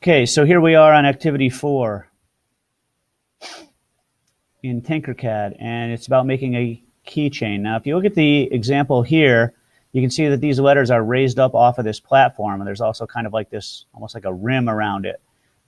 Okay, so here we are on activity 4 in Tinkercad, and it's about making a keychain. Now, if you look at the example here, you can see that these letters are raised up off of this platform, and there's also kind of like this, almost like a rim around it.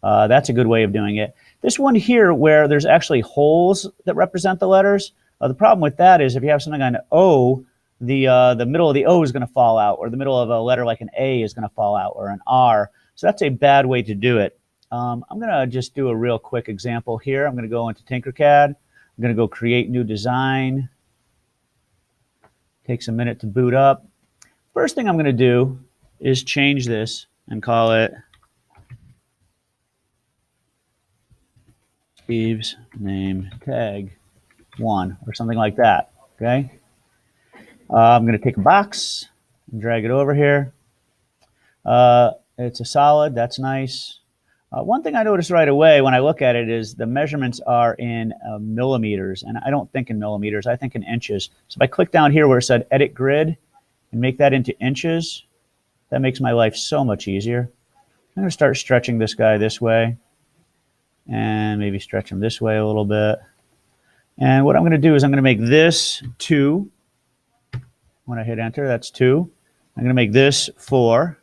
That's a good way of doing it. This one here, where there's actually holes that represent the letters, the problem with that is if you have something on O, the middle of the O is going to fall out, or the middle of a letter like an A is going to fall out, or an R. So that's a bad way to do it. I'm going to just do a real quick example here. I'm going to go into Tinkercad. I'm going to go create new design. Takes a minute to boot up. First thing I'm going to do is change this and call it Steve's name tag 1 or something like that. Okay. I'm going to take a box and drag it over here. It's a solid. That's nice. One thing I noticed right away when I look at it is the measurements are in millimeters, and I don't think in millimeters. I think in inches. So if I click down here where it said Edit Grid and make that into inches, that makes my life so much easier. I'm going to start stretching this guy this way and maybe stretch him this way a little bit. And what I'm going to do is I'm going to make this 2. When I hit enter, that's 2. I'm going to make this 4.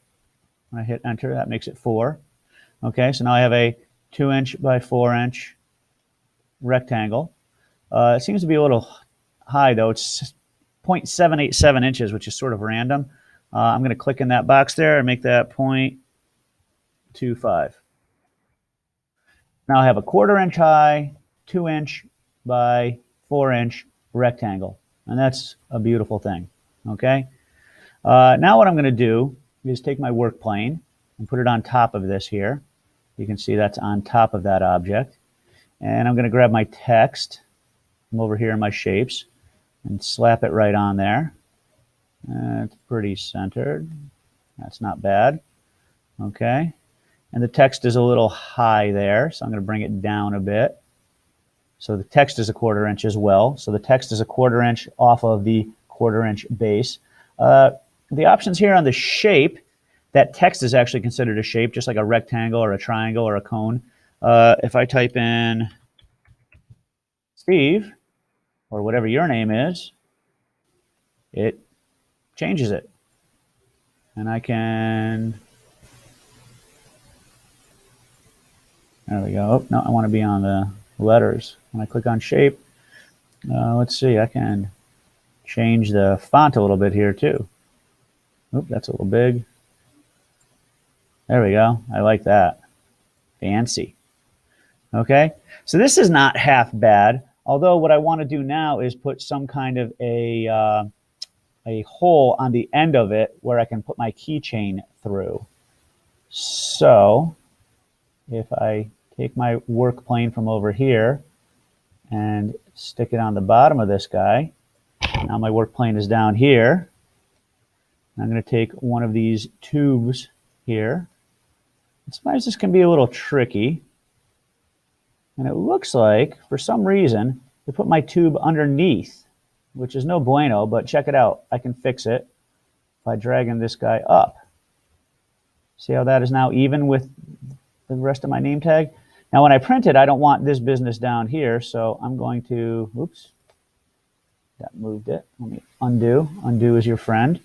When I hit enter, that makes it 4. Okay, so now I have a 2-inch by 4-inch rectangle. It seems to be a little high, though. It's 0.787 inches, which is sort of random. I'm going to click in that box there and make that 0.25. Now I have a 1/4 inch high, 2-inch by 4-inch rectangle. And that's a beautiful thing. Okay. Now what I'm going to do is take my work plane and put it on top of this here. You can see that's on top of that object. And I'm going to grab my text from over here in my shapes and slap it right on there. It's pretty centered. That's not bad. Okay. And the text is a little high there, so I'm going to bring it down a bit. So the text is a 1/4 inch as well. So the text is a 1/4 inch off of the 1/4 inch base. The options here on the shape, that text is actually considered a shape, just like a rectangle or a triangle or a cone. If I type in Steve, or whatever your name is, it changes it. And I can, there we go. Oh, no, I want to be on the letters. When I click on shape, let's see, I can change the font a little bit here too. Oop, that's a little big. There we go. I like that. Fancy. Okay, so this is not half bad, although what I want to do now is put some kind of a hole on the end of it where I can put my keychain through. So if I take my work plane from over here and stick it on the bottom of this guy, now my work plane is down here. I'm going to take one of these tubes here. Sometimes this can be a little tricky. And it looks like, for some reason, they put my tube underneath, which is no bueno, but check it out. I can fix it by dragging this guy up. See how that is now even with the rest of my name tag? Now, when I print it, I don't want this business down here, so I'm going to, oops, that moved it. Let me undo. Undo is your friend.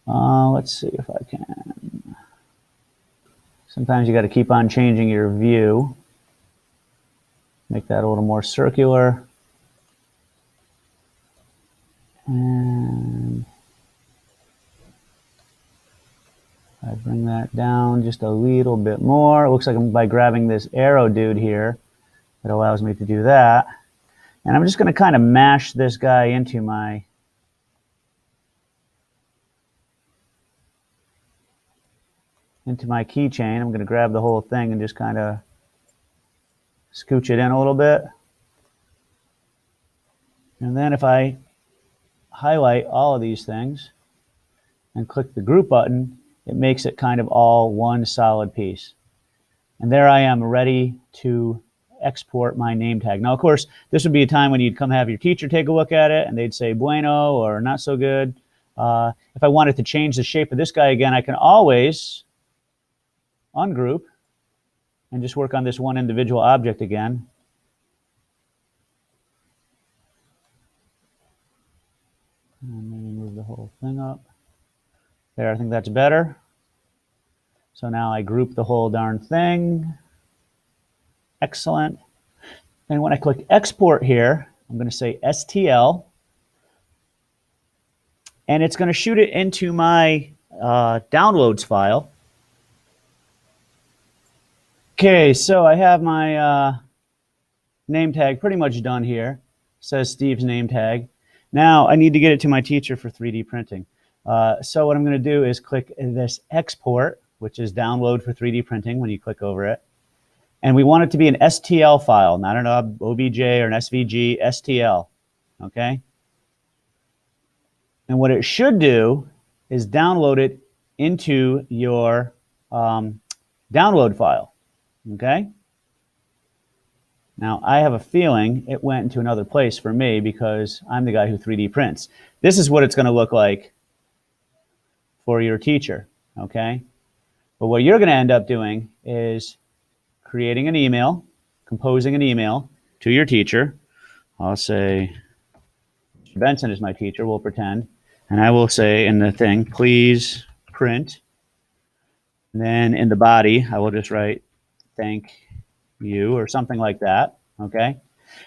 Let's see if I can. Sometimes you got to keep on changing your view. Make that a little more circular. And I bring that down just a little bit more. It looks like by grabbing this arrow dude here, it allows me to do that. And I'm just going to kind of mash this guy into my keychain. I'm going to grab the whole thing and just kind of scooch it in a little bit. And then if I highlight all of these things and click the group button, it makes it kind of all one solid piece. And there I am ready to export my name tag. Now, of course, this would be a time when you'd come have your teacher take a look at it and they'd say bueno or not so good. If I wanted to change the shape of this guy again, I can always ungroup and just work on this one individual object again. And maybe move the whole thing up. There, I think that's better. So now I group the whole darn thing. Excellent. And when I click export here, I'm going to say STL. And it's going to shoot it into my downloads file. Okay, so I have my name tag pretty much done here. It says Steve's name tag. Now I need to get it to my teacher for 3D printing. So what I'm going to do is click this export, which is download for 3D printing when you click over it. And we want it to be an STL file, not an OBJ or an SVG, STL. Okay? And what it should do is download it into your download file. Okay? Now, I have a feeling it went into another place for me because I'm the guy who 3D prints. This is what it's going to look like for your teacher. Okay? But what you're going to end up doing is creating an email, composing an email to your teacher. I'll say, Benson is my teacher, we'll pretend. And I will say in the thing, please print. And then in the body, I will just write, thank you, or something like that. Okay.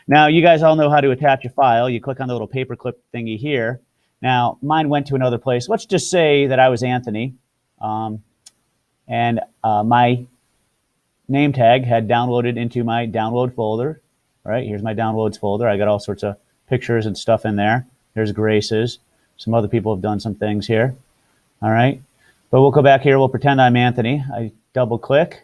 Now, you guys all know how to attach a file. You click on the little paperclip thingy here. Now, mine went to another place. Let's just say that I was Anthony. And my name tag had downloaded into my download folder. All right, here's my downloads folder. I got all sorts of pictures and stuff in there. There's Grace's. Some other people have done some things here. All right, but we'll go back here. We'll pretend I'm Anthony. I double click.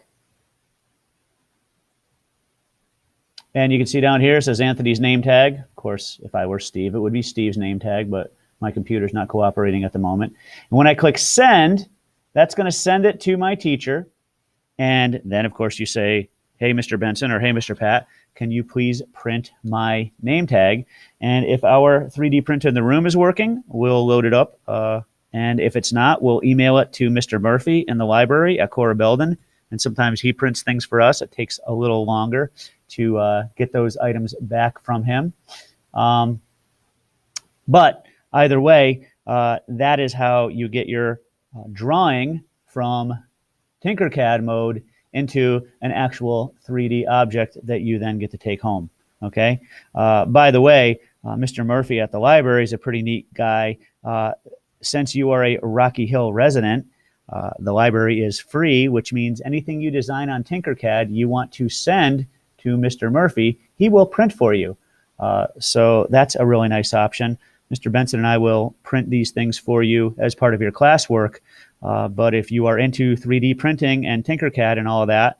And you can see down here it says Anthony's name tag. Of course, if I were Steve, it would be Steve's name tag, but my computer's not cooperating at the moment. And when I click send, that's going to send it to my teacher. And then, of course, you say, hey, Mr. Benson, or hey, Mr. Pat, can you please print my name tag? And if our 3D printer in the room is working, we'll load it up. And if it's not, we'll email it to Mr. Murphy in the library at Cora Belden. And sometimes he prints things for us. It takes a little longer to get those items back from him. But either way, that is how you get your drawing from Tinkercad mode into an actual 3D object that you then get to take home. Okay. By the way, Mr. Murphy at the library is a pretty neat guy. Since you are a Rocky Hill resident, the library is free, which means anything you design on Tinkercad you want to send to Mr. Murphy, he will print for you. So that's a really nice option. Mr. Benson and I will print these things for you as part of your classwork. But if you are into 3D printing and Tinkercad and all of that,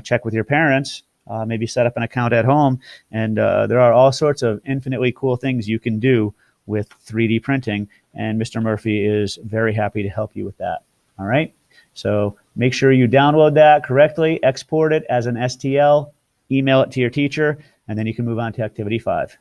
check with your parents, maybe set up an account at home. And there are all sorts of infinitely cool things you can do with 3D printing. And Mr. Murphy is very happy to help you with that. All right. So make sure you download that correctly, export it as an STL, email it to your teacher, and then you can move on to activity 5.